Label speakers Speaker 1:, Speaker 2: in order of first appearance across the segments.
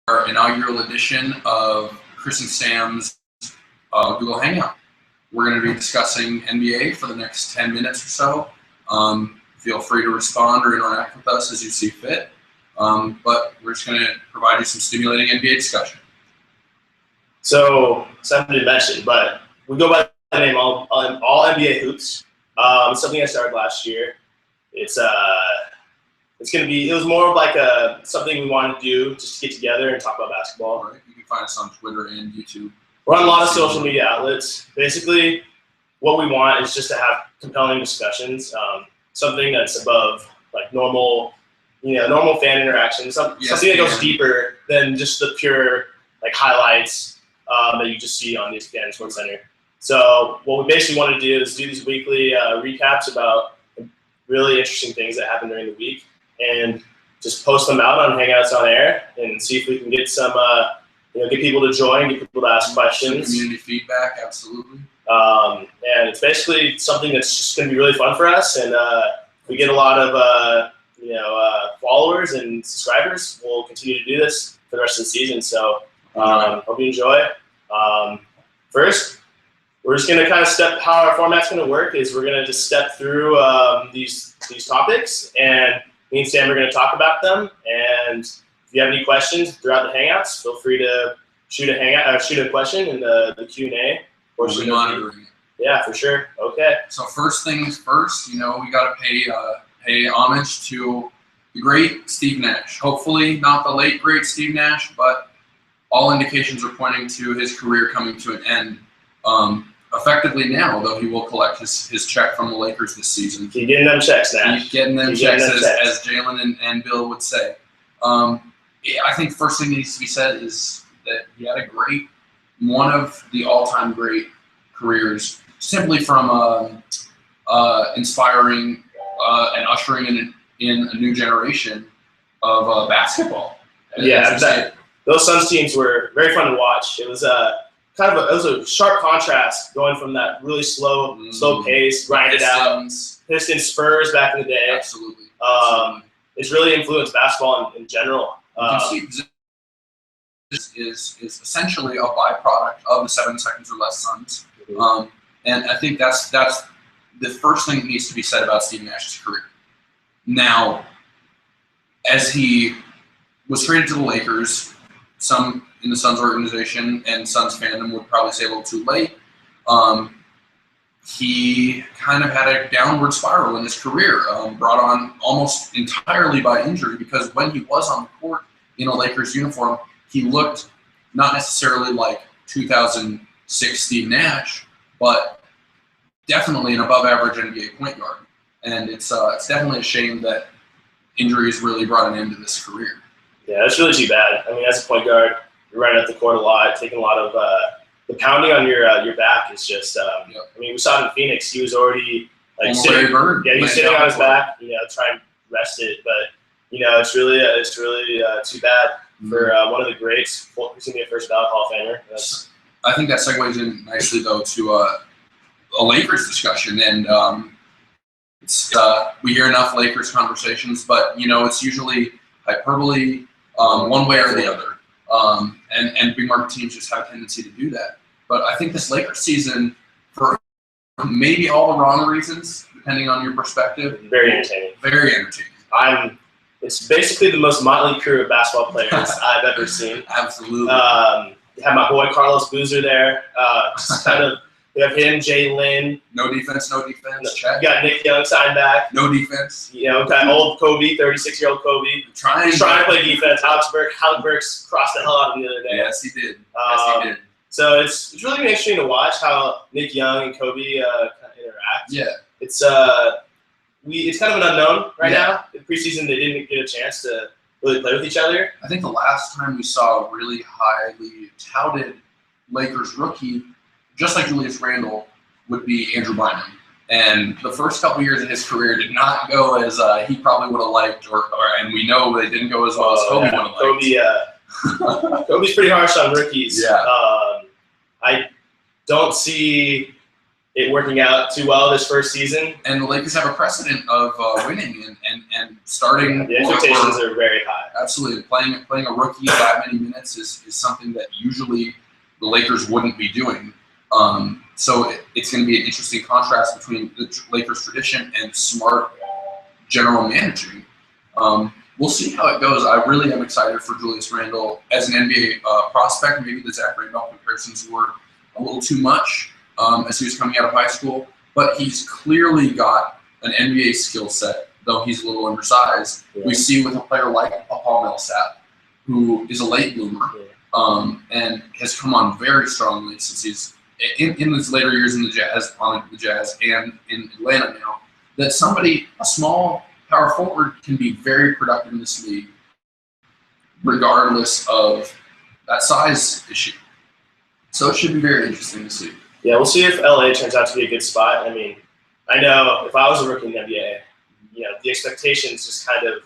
Speaker 1: our inaugural edition of Chris and Sam's Google Hangout. We're going to be discussing NBA for the next 10 minutes or so. Feel free to respond or interact with us as you see fit. But we're just going to provide you some stimulating NBA discussion.
Speaker 2: So, something to mention, but we go by the name All NBA Hoops. Something I started last year. It's gonna be. It was more of like something we wanted to do just to get together and talk about basketball.
Speaker 1: Right. You can find us on Twitter and YouTube.
Speaker 2: We're on a lot of social media outlets. Basically, what we want is just to have compelling discussions. Something that's above like normal fan interaction. Something that goes deeper than just the pure like highlights that you just see on ESPN and Sports Center. So what we basically want to do is do these weekly recaps about really interesting things that happen during the week, and just post them out on Hangouts on Air and see if we can get some, get people to join, get people to ask questions.
Speaker 1: Community feedback, absolutely.
Speaker 2: And it's basically something that's just going to be really fun for us, and we get a lot of followers and subscribers. We'll continue to do this for the rest of the season. So hope you enjoy. First, we're just going to kind of how our format's going to work is we're going to just step through these topics, and me and Sam are going to talk about them. And if you have any questions throughout the Hangouts, feel free to shoot a question in the Q&A.
Speaker 1: We'll be monitoring it.
Speaker 2: Yeah, for sure. Okay.
Speaker 1: So first things first, we got to pay homage to the great Steve Nash. Hopefully not the late, great Steve Nash, but all indications are pointing to his career coming to an end. Effectively now, though he will collect his check from the Lakers this season.
Speaker 2: Keep getting them checks, Nash.
Speaker 1: Keep getting them checks, as Jalen and Bill would say. I think the first thing that needs to be said is that he had one of the all-time great careers, simply from inspiring and ushering in a new generation of basketball.
Speaker 2: Yeah, exactly. Those Suns teams were very fun to watch. It was it was a sharp contrast going from that really slow pace, grind it out. Pistons, Spurs back in the day.
Speaker 1: Absolutely.
Speaker 2: It's really influenced basketball in general.
Speaker 1: You can see this is essentially a byproduct of the 7 seconds or less Suns.
Speaker 2: Mm-hmm.
Speaker 1: And I think that's the first thing that needs to be said about Steve Nash's career. Now, as he was traded to the Lakers, some in the Suns organization and Suns fandom would probably say a little too late. He kind of had a downward spiral in his career, brought on almost entirely by injury, because when he was on the court in a Lakers uniform, he looked not necessarily like 2006 Steve Nash, but definitely an above-average NBA point guard. And it's definitely a shame that injuries really brought an end to this career.
Speaker 2: Yeah, that's really too bad. I mean, as a point guard, you're running up the court a lot, taking a lot of the pounding on your back is just. I mean, we saw it in Phoenix. He was already like sitting. He was sitting on his back. Trying to rest it, but it's really too bad for one of the greats. He's gonna be a first ballot Hall of Famer.
Speaker 1: I think that segues in nicely though to a Lakers discussion, and we hear enough Lakers conversations, but it's usually hyperbole one way or the other. And big market teams just have a tendency to do that. But I think this Lakers season, for maybe all the wrong reasons, depending on your perspective,
Speaker 2: very entertaining.
Speaker 1: Very entertaining.
Speaker 2: It's basically the most motley crew of basketball players I've ever seen.
Speaker 1: Absolutely.
Speaker 2: You have my boy Carlos Boozer there. We have him, Jay Lynn.
Speaker 1: No defense. Check.
Speaker 2: You got Nick Young signed back.
Speaker 1: No defense.
Speaker 2: Kind of old Kobe, 36-year-old Kobe. He's trying to play defense. Alex Burks crossed the hell out of him the other day.
Speaker 1: Yes, he did.
Speaker 2: So it's really interesting to watch how Nick Young and Kobe kind of interact.
Speaker 1: Yeah.
Speaker 2: It's kind of an unknown right now. In preseason, they didn't get a chance to really play with each other.
Speaker 1: I think the last time we saw a really highly touted Lakers rookie, just like Julius Randle, would be Andrew Bynum. And the first couple years of his career did not go as he probably would have liked, and we know they didn't go as well as Kobe would have liked.
Speaker 2: Kobe's pretty harsh on rookies.
Speaker 1: Yeah.
Speaker 2: I don't see it working out too well this first season.
Speaker 1: And the Lakers have a precedent of winning and starting.
Speaker 2: The expectations are very high.
Speaker 1: Absolutely. Playing a rookie that many minutes is something that usually the Lakers wouldn't be doing. So it's going to be an interesting contrast between the Lakers tradition and smart general managing. We'll see how it goes. I really am excited for Julius Randle as an NBA prospect. Maybe the Zach Randolph comparisons were a little too much as he was coming out of high school, but he's clearly got an NBA skill set, though he's a little undersized. Yeah. We see with a player like Paul Millsap, who is a late bloomer and has come on very strongly since he's in his later years in the Jazz, on the Jazz and in Atlanta now, that a small power forward can be very productive in this league, regardless of that size issue. So it should be very interesting to see.
Speaker 2: Yeah, we'll see if LA turns out to be a good spot. I mean, I know if I was a rookie in the NBA, the expectations just kind of,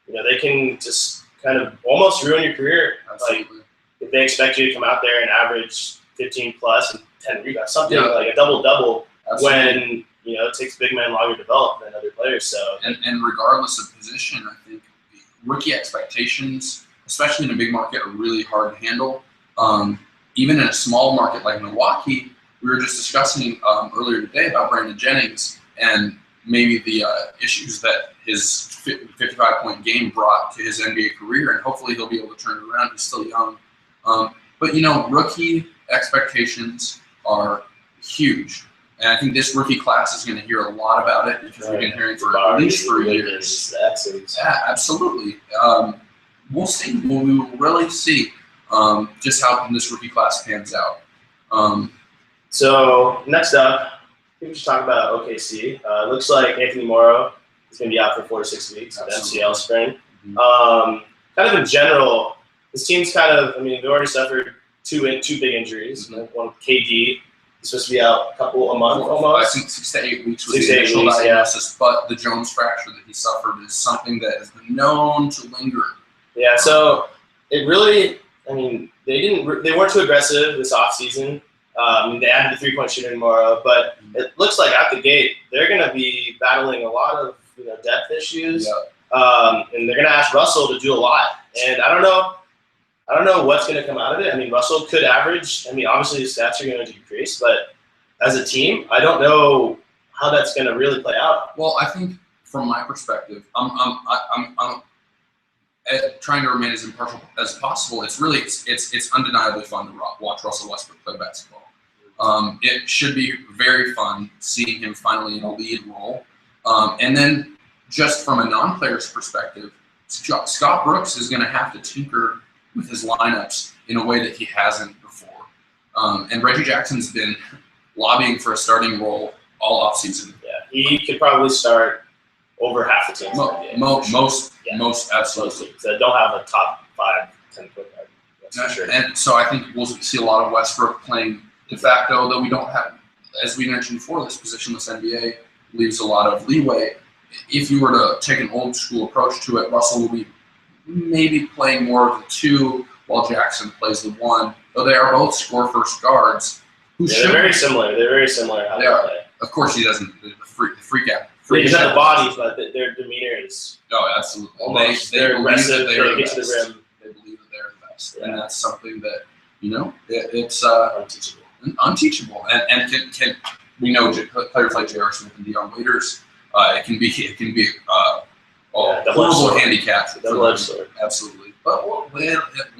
Speaker 2: they can just kind of almost ruin your career.
Speaker 1: Absolutely.
Speaker 2: Like, if they expect you to come out there and average 15 plus and 10 rebounds, something like a double-double, when, it takes big men longer to develop than other players. So
Speaker 1: and regardless of position, I think rookie expectations, especially in a big market, are really hard to handle. Even in a small market like Milwaukee, we were just discussing earlier today about Brandon Jennings and maybe the issues that his 55-point game brought to his NBA career, and hopefully he'll be able to turn it around. He's still young. But, rookie expectations are huge. And I think this rookie class is going to hear a lot about it because we've been hearing for at least 3 years. Yeah, absolutely. We'll see. We will really see just how this rookie class pans out.
Speaker 2: So next up, I think we should talk about OKC. It looks like Anthony Morrow is going to be out for 4 to 6 weeks with MCL sprain. Kind of in general, this team's they've already suffered two big injuries. One with KD. He's supposed to be out a month almost.
Speaker 1: I think 6 to 8 weeks was the initial diagnosis, but the Jones fracture that he suffered is something that has been known to linger.
Speaker 2: Yeah, so it really, they weren't too aggressive this offseason. They added the three-point shooting tomorrow, but it looks like out the gate they're going to be battling a lot of depth issues, and they're going to ask Russell to do a lot. And I don't know what's going to come out of it. Russell could average. Obviously his stats are going to decrease, but as a team, I don't know how that's going to really play out.
Speaker 1: Well, I think from my perspective, I'm trying to remain as impartial as possible. It's undeniably fun to watch Russell Westbrook play basketball. It should be very fun seeing him finally in a lead role. And then just from a non-player's perspective, Scott Brooks is going to have to tinker with his lineups in a way that he hasn't before. And Reggie Jackson's been lobbying for a starting role all offseason.
Speaker 2: Yeah, he could probably start over half the teams.
Speaker 1: Most absolutely.
Speaker 2: So don't have a top 5, 10 point guard. That's for sure.
Speaker 1: And so I think we'll see a lot of Westbrook playing de facto, though we don't have, as we mentioned before, this positionless NBA leaves a lot of leeway. If you were to take an old school approach to it, Russell will be maybe playing more of the 2 while Jackson plays the 1, though they are both score-first guards.
Speaker 2: They're very similar. They're very similar how they play.
Speaker 1: Of course he doesn't. The freak out.
Speaker 2: They just have the body, but their demeanor is
Speaker 1: absolutely.
Speaker 2: They're aggressive. They
Speaker 1: get
Speaker 2: to the rim.
Speaker 1: They believe that they're the best, and that's something that it's unteachable. And can we know players like J.R. Smith and Deion Waiters? It can be a horrible handicap. Absolutely. But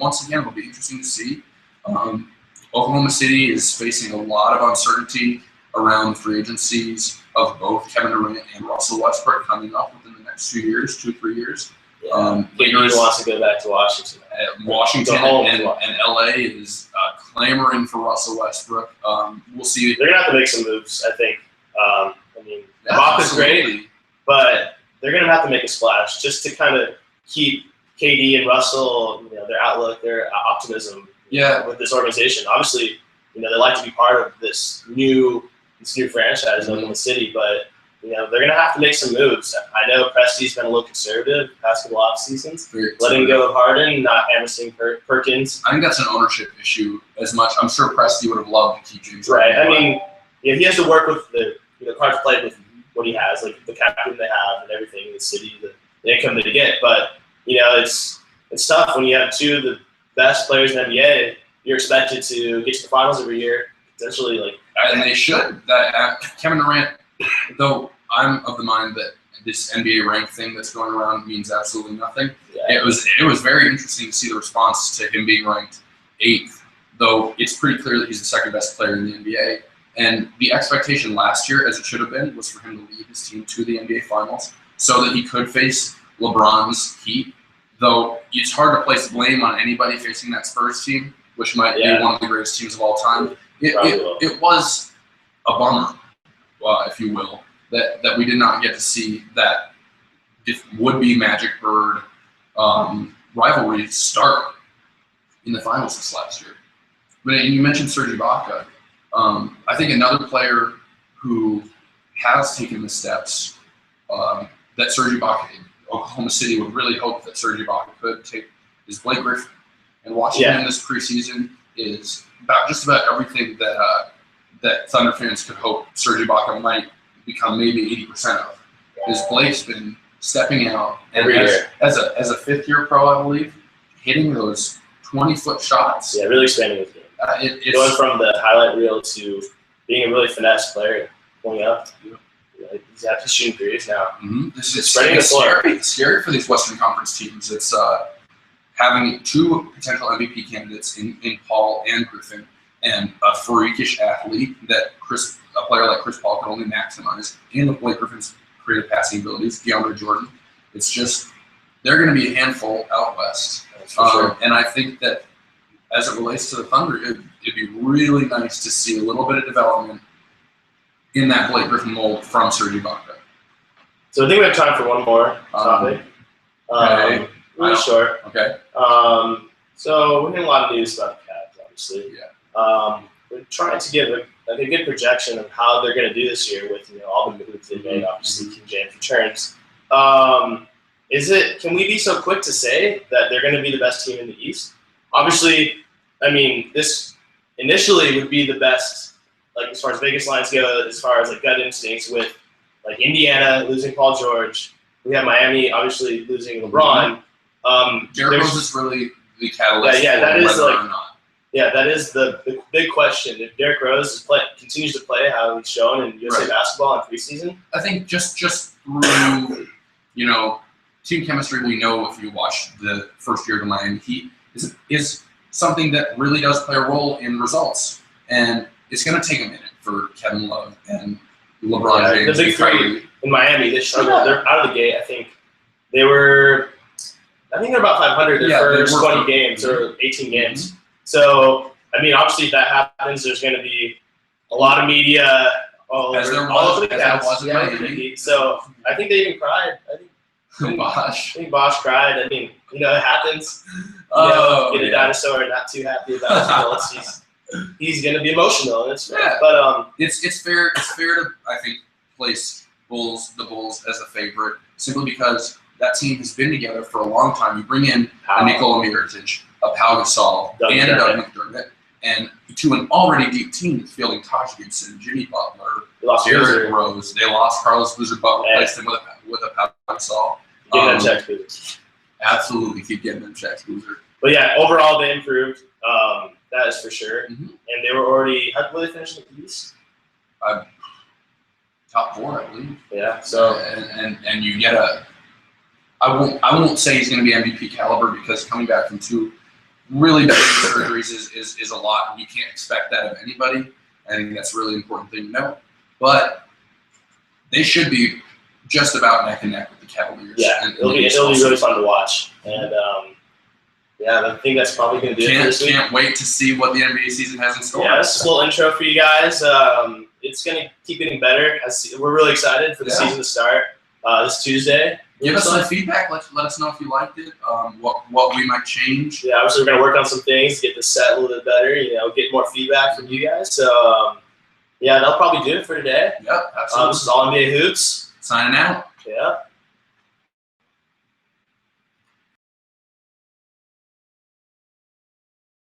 Speaker 1: once again, it'll be interesting to see. Oklahoma City is facing a lot of uncertainty around the free agencies of both Kevin Durant and Russell Westbrook coming up within the next 2 years, 2-3 years.
Speaker 2: Lakers wants to go back to Washington.
Speaker 1: Washington and LA is clamoring for Russell Westbrook. We'll see.
Speaker 2: They're gonna have to make some moves, I think. Ibaka's great, but they're gonna have to make a splash just to kind of keep KD and Russell, their outlook, their optimism. With this organization, obviously, they like to be part of this new franchise in Oklahoma City, but they're going to have to make some moves. I know Presti's been a little conservative past couple off seasons, letting go of Harden, not Emerson Perkins.
Speaker 1: I think that's an ownership issue as much. I'm sure Presti would have loved to keep James.
Speaker 2: Right. he has to work with the cards played with what he has, like the captain they have and everything, the city, the income that they get. But it's tough when you have two of the best players in the NBA. You're expected to get to the finals every year, potentially.
Speaker 1: And they should. Kevin Durant, though, I'm of the mind that this NBA rank thing that's going around means absolutely nothing. Yeah. It was very interesting to see the response to him being ranked 8th, though it's pretty clear that he's the second best player in the NBA. And the expectation last year, as it should have been, was for him to lead his team to the NBA Finals so that he could face LeBron's Heat. Though it's hard to place blame on anybody facing that Spurs team, which might be one of the greatest teams of all time. It was a bummer, if you will, that we did not get to see that would-be Magic Bird rivalry start in the finals this last year. But you mentioned Serge Ibaka. I think another player who has taken the steps that Serge Ibaka in Oklahoma City would really hope that Serge Ibaka could take is Blake Griffin. And watching him this preseason is just about everything that Thunder fans could hope Serge Ibaka might become maybe 80% of. Because Blake's been stepping out and as a fifth-year pro, I believe, hitting those 20-foot shots.
Speaker 2: Yeah, really expanding his game. Going from the highlight reel to being a really finesse player, pulling up. He's actually shooting threes now.
Speaker 1: Mm-hmm. It's scary for these Western Conference teams. It's having 2 potential MVP candidates in Paul and Griffin, and a freakish athlete that a player like Chris Paul can only maximize, and with Blake Griffin's creative passing abilities, DeAndre Jordan. It's just they're going to be a handful out west. Sure. And I think that as it relates to the Thunder, it'd be really nice to see a little bit of development in that Blake Griffin mold from Serge Ibaka.
Speaker 2: So I think we have time for one more topic.
Speaker 1: Okay.
Speaker 2: Really short.
Speaker 1: Okay.
Speaker 2: So we're getting a lot of news about the Cavs, obviously. Yeah. We're trying to give a good projection of how they're going to do this year with all the moves they made. Obviously, King James returns. Can we be so quick to say that they're going to be the best team in the East? Obviously, I mean, this initially would be the best, as far as Vegas lines go, as far as gut instincts with Indiana losing Paul George. We have Miami obviously losing LeBron.
Speaker 1: Derrick Rose is really the catalyst.
Speaker 2: That is
Speaker 1: or not.
Speaker 2: Yeah, that is the big question. If Derrick Rose continues to play how he's shown in USA basketball in preseason,
Speaker 1: I think just through team chemistry, we know if you watch the first year of the Miami Heat is something that really does play a role in results, and it's going to take a minute for Kevin Love and LeBron James.
Speaker 2: The big three in Miami, they struggled. They're out of the gate. I think they're about 500 their first 20 games or 18 games. Mm-hmm. So, I mean, obviously, if that happens, there's going to be a lot of media all over the Cavs. So, I think they even cried. I think Bosh cried. I mean, it happens. Get a dinosaur not too happy about his results. He's going to be emotional, and it's fair. But
Speaker 1: it's fair. It's fair to, I think, place the Bulls as a favorite simply because that team has been together for a long time. You bring in a Nikola Mirotic, a Pau Gasol, and a Doug McDermott, and to an already deep team that's fielding Taj Gibson, Jimmy Butler, Derrick Rose. They lost Carlos Boozer, but replaced him with a Pau Gasol.
Speaker 2: Get them checks, Boozer.
Speaker 1: Absolutely, keep getting them checks, Boozer.
Speaker 2: But yeah, overall they improved. That is for sure.
Speaker 1: Mm-hmm.
Speaker 2: And they were already. How did they finish in the East?
Speaker 1: Top 4, I believe.
Speaker 2: Yeah. So
Speaker 1: and you get I won't say he's going to be MVP caliber because coming back from 2 really bad surgeries is a lot, and you can't expect that of anybody. I think that's a really important thing to know. But they should be just about neck and neck with the Cavaliers.
Speaker 2: Yeah, it'll be really fun to watch. And I think that's probably going to do it for this week.
Speaker 1: Can't wait to see what the NBA season has in store.
Speaker 2: Yeah, this is a little intro for you guys. It's going to keep getting better. We're really excited for the season to start this Tuesday.
Speaker 1: Give us some feedback. Let us know if you liked it. What we might change.
Speaker 2: Yeah, obviously we're gonna work on some things to get the set a little bit better. Get more feedback from you guys. So that'll probably do it for today.
Speaker 1: Yep, absolutely.
Speaker 2: This is All NBA Hoops.
Speaker 1: Signing out.
Speaker 2: Yeah.